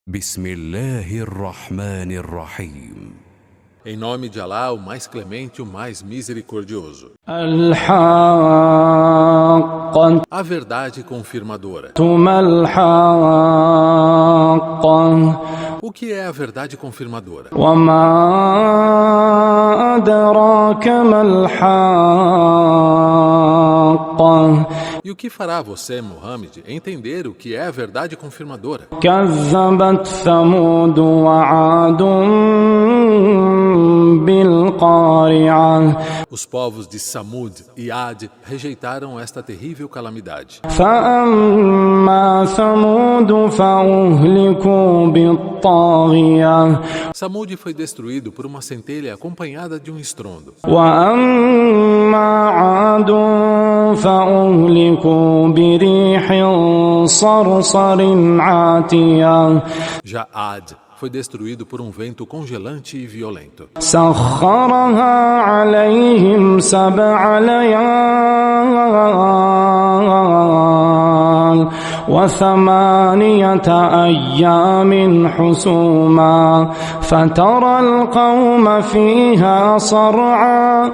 بسم الله الرحمن الرحيم. Em nome de Alá, o mais clemente, o mais misericordioso. الحاقة A verdade confirmadora. ثم الحاقة O que é a verdade confirmadora? وما أدراك ما الحاقة E o que fará você, Muhammad, entender o que é a verdade confirmadora? كذبت ثمود وعاد بالقارعة Os povos de Samud e Ad rejeitaram esta terrível calamidade. فأما ثمود فأهلكوا بالطاغية Samud foi destruído por uma centelha acompanhada de um estrondo. وأما عاد فأهلكوا بريح صرصر عاتية Já Ad foi destruído por um vento congelante e violento. سخرها عليهم 7 ليال و8 أيام حسوما فترى القوم فيها صرعى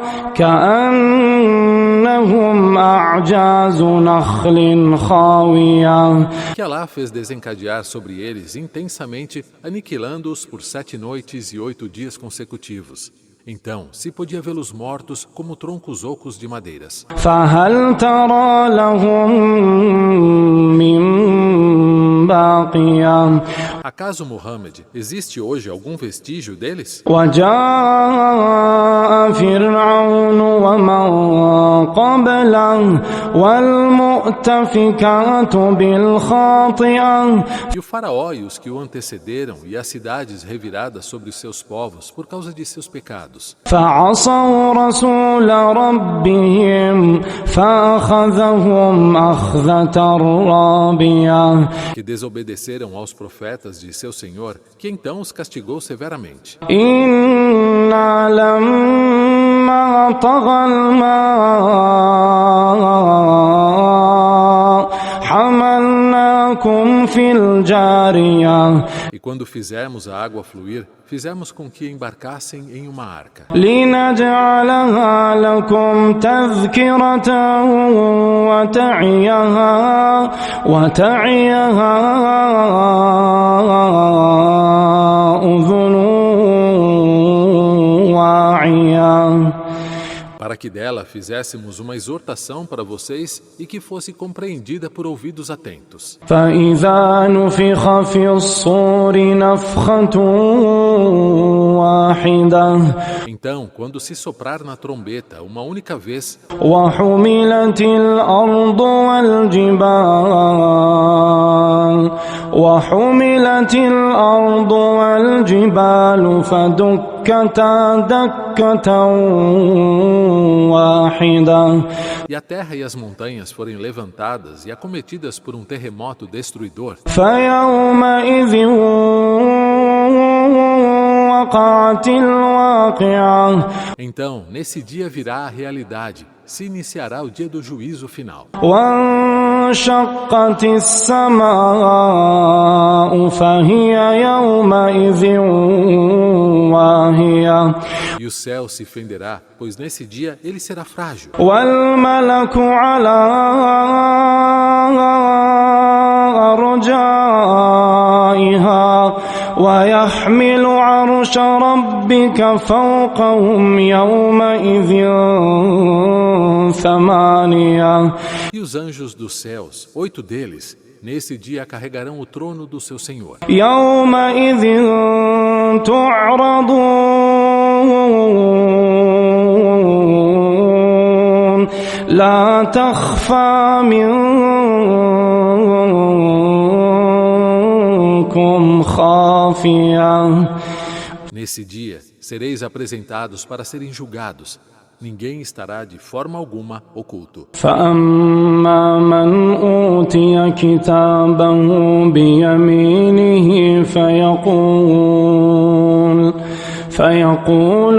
كأنهم أعجاز نخل خاوية Que Alá fez desencadear sobre eles intensamente, aniquilando-os por 7 noites e 8 dias consecutivos. Então, se podia vê-los mortos como troncos ocos de madeiras. فهل ترى لهم من باقية Acaso, Muhammad, existe hoje algum vestígio deles? وجاء فرعون ومن قبله والمؤتفكات بالخاطئة E o faraó e os que o antecederam e as cidades reviradas sobre os seus povos por causa de seus pecados. فعصوا رسول ربهم فأخذهم أخذة رابية Que desobedeceram aos profetas de seu Senhor, que então os castigou severamente. إنا لما طغى الماء حملناكم في الجارية E quando fizemos a água fluir, fizemos com que embarcassem em uma arca, لنجعلها لكم تذكرة وتعيها أذن واعية para que dela fizéssemos uma exortação para vocês e que fosse compreendida por ouvidos atentos. فإذا نفخ في الصور نفخة واحدة Então, quando se soprar na trombeta uma única vez, وحملت الأرض والجبال فدكتا دكة واحدة e a terra e as montanhas forem levantadas e acometidas por um terremoto destruidor, فيومئذ وقعت الواقعة então, nesse dia virá a realidade, se iniciará o dia do juízo final. وانشقت السماء فهي يومئذ واهية E o céu se fenderá, pois nesse dia ele será frágil. والملك على أرجائها ويحمل عرش ربك فوقهم يومئذ 8 E os anjos dos céus, 8 deles, nesse dia carregarão o trono do seu Senhor. يومئذ تعرضون لا تخفى منكم خافية Nesse dia, sereis apresentados para serem julgados. Ninguém estará de forma alguma oculto. فأما من أوتي كتابه بيمينه فيقول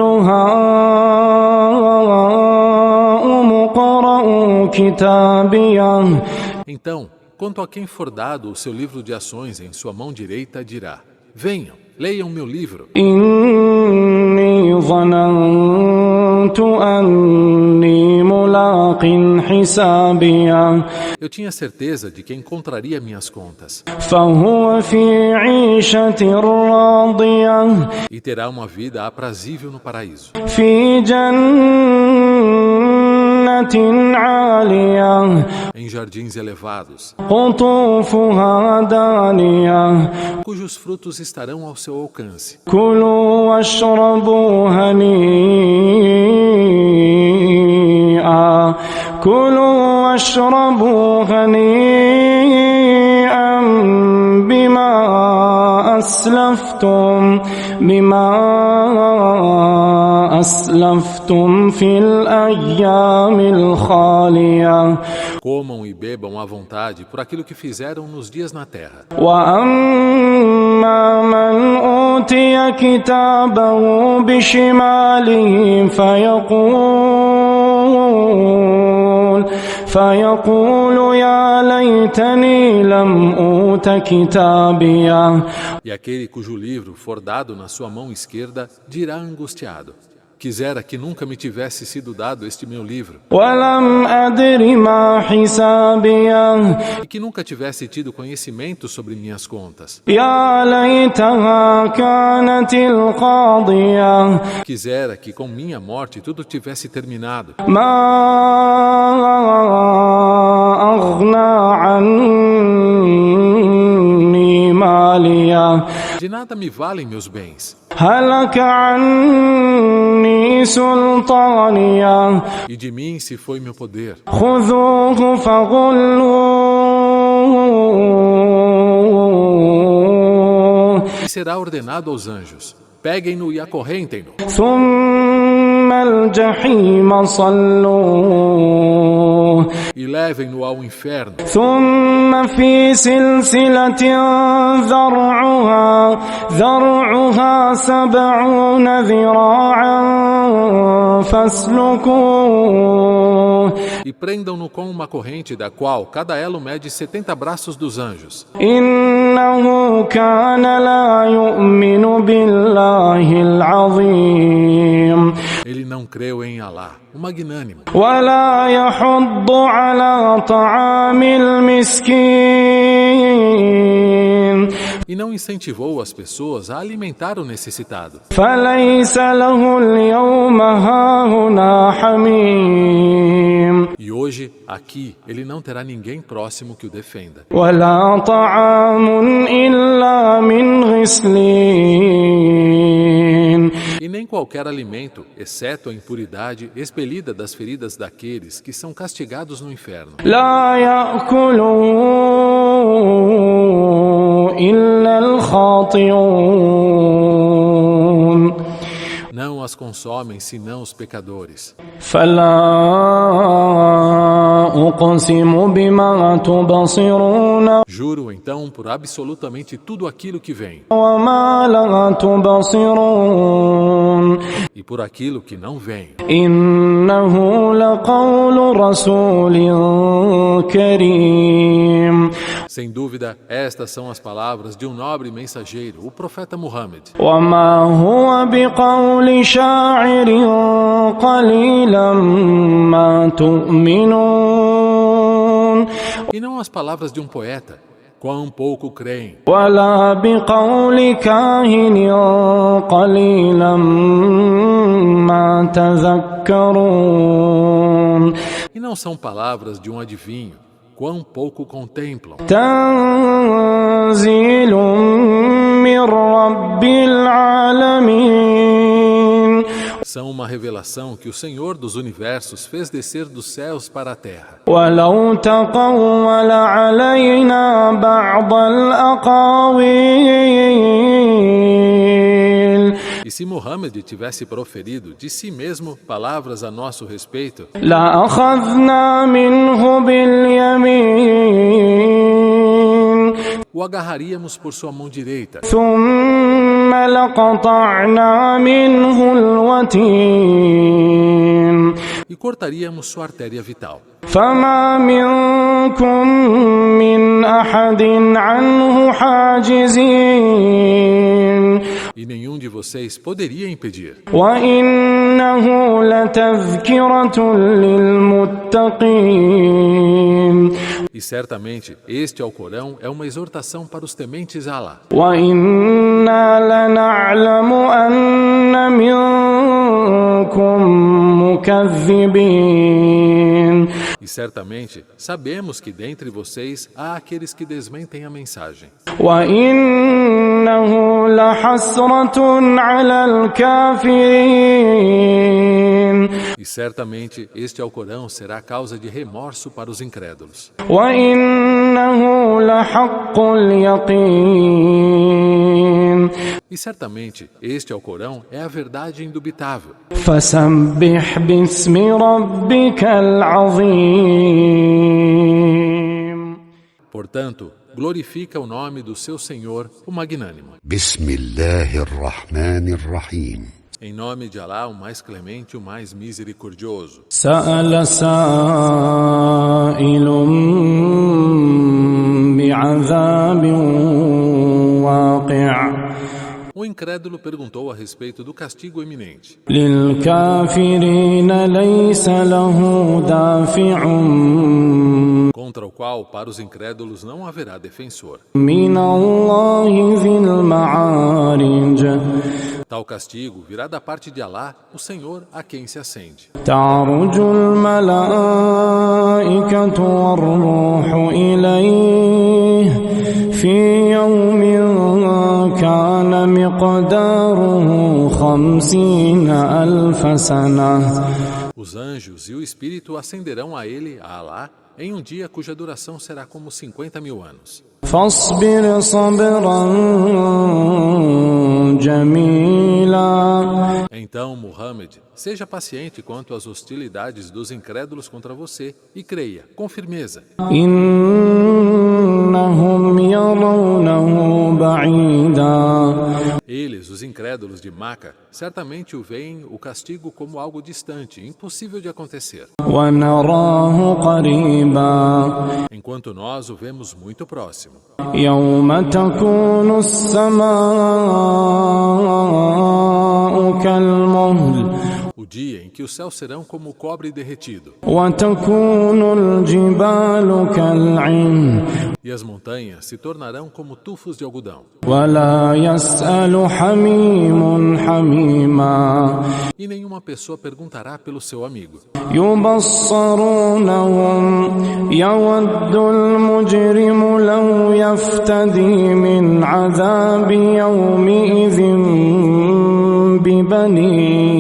هاؤم اقرءوا كتابيه Então, enquanto a quem for dado o seu livro de ações em sua mão direita dirá: venham, leiam meu livro. إني ظننت أني ملاق حسابيه Eu tinha certeza de que encontraria minhas contas فهو في عيشة راضية e terá uma vida aprazível no paraíso, في جنة عالية em jardins elevados, قطوفها دانية cujos frutos estarão ao seu alcance. كلوا واشربوا هنيئا كلوا واشربوا هنيئا بما أسلفتم في الأيام الخالية Comam e bebam à vontade por aquilo que fizeram nos dias na terra. وأما من أوتي كتابه بشماله فيقول يا ليتني لم أوت كتابيه E aquele cujo livro for dado na sua mão esquerda dirá angustiado: quisera que nunca me tivesse sido dado este meu livro, ولم أدر ما حسابيه e que nunca tivesse tido conhecimento sobre minhas contas. يا ليتها كانت القاضية Quisera que com minha morte tudo tivesse terminado. ما أغنى عني مالية De nada me valem meus bens, هلك عني سلطانية e de mim se foi meu poder. خذوه فغلوه E será ordenado aos anjos: peguem-no e acorrentem-no, ثم الجحيم صلوه e levem-no ao inferno, ثم في سلسلة ذرعها 70 ذراعا فاسلكوه e prendam-no com uma corrente da qual cada elo mede 70 braços dos anjos. إنه كان لا يؤمن بالله العظيم Ele não creu em Alá, o magnânimo, ولا يحض على طعام المسكين e não incentivou as pessoas a alimentar o necessitado. فليس له اليوم هاهنا حميم E hoje, aqui, ele não terá ninguém próximo que o defenda. ولا طعام إلا من غسلين E nem qualquer alimento, exceto a impuridade expelida das feridas daqueles que são castigados no inferno. لا يأكله إلا الخاطئون Não as consomem senão os pecadores. فلا أقسم بما تبصرون Juro, então, por absolutamente tudo aquilo que vem, وما لا تبصرون e por aquilo que não vem. إنه لقول رسول كريم Sem dúvida, estas são as palavras de um nobre mensageiro, o profeta Muhammad. وما هو بقول شاعر قليلا ما تؤمنون E não as palavras de um poeta, quão pouco creem. ولا بقول كاهن قليلا ما تذكرون E não são palavras de um adivinho, quão pouco contemplam. تنزيل من رب العالمين São uma revelação que o Senhor dos Universos fez descer dos céus para a terra. ولو تقول علينا بعض الأقاويل E se Muhammad tivesse proferido de si mesmo palavras a nosso respeito, لأخذنا منه باليمين o agarraríamos por sua mão direita ثم لقطعنا منه الوتين e cortaríamos sua artéria vital. فما منكم من أحد عنه حاجزين E nenhum de vocês poderia impedir. وإنه لتذكرة للمتقين E certamente, este Alcorão é uma exortação para os tementes a Allah. وإنا لنعلم أن منكم مكذبين E certamente, sabemos que dentre vocês há aqueles que desmentem a mensagem. وإنه لحسرة على الكافرين E certamente, este Alcorão será causa de remorso para os incrédulos. وإنه لحق اليقين E certamente, este Alcorão é a verdade indubitável. فسبح باسم ربك العظيم Portanto, glorifica o nome do seu Senhor, o Magnânimo. بسم الله الرحمن الرحيم Em nome de Allah, o mais clemente, o mais misericordioso. سأل سائل بعذاب واقع O incrédulo perguntou a respeito do castigo iminente. للكافرين ليس له دافع Contra o qual, para os incrédulos, não haverá defensor. من الله ذي المعارج Tal castigo virá da parte de Allah, o Senhor a quem se acende. تعرج الملائكة والروح إليه في يوم كان مقداره 50,000 سنة Os anjos e o Espírito ascenderão a ele, a Allah, em um dia cuja duração será como 50.000 anos. فاصبر صبرا جميلا Então, Muhammad, seja paciente quanto às hostilidades dos incrédulos contra você e creia, com firmeza. إنهم يرونه بعيدا Eles, os incrédulos de Maca, certamente o veem o castigo como algo distante, impossível de acontecer. ونراه قريبا Enquanto nós o vemos muito próximo. يوم تكون السماء كالمهل O dia em que os céus serão como o cobre derretido وتكون الجبال كالعهن e as montanhas se tornarão como tufos de algodão. ولا يسأل حميم حميما E nenhuma pessoa perguntará pelo seu amigo. يبصرونهم يود المجرم لو يفتدي من عذاب يومئذ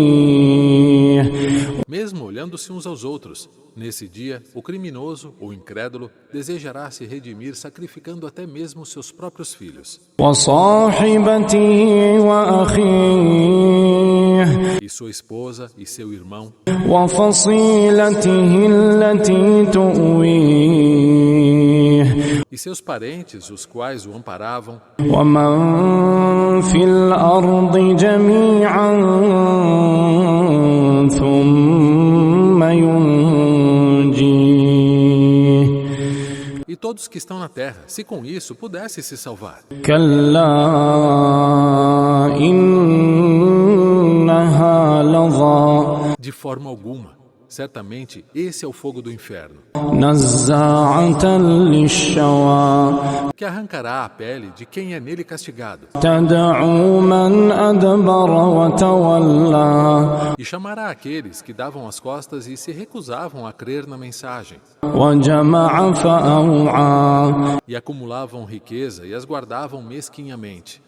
ببنيه Mesmo olhando-se uns aos outros, nesse dia, o criminoso, ou incrédulo, desejará se redimir sacrificando até mesmo seus próprios filhos. وصاحبته وأخيه E sua esposa e seu irmão, وفصيلته التي تؤويه e seus parentes, os quais o amparavam, ومن في الأرض جميعا ثم ينجيه e todos que estão na terra, se com isso pudesse se salvar. كلا إنها لظى De forma alguma. Certamente, esse é o fogo do inferno, نزاعة للشوى que arrancará a pele de quem é nele castigado, تدعو من أدبر وتولى e chamará aqueles que davam as costas e se recusavam a crer na mensagem, وجمع فأوعى e acumulavam riqueza e as guardavam mesquinhamente.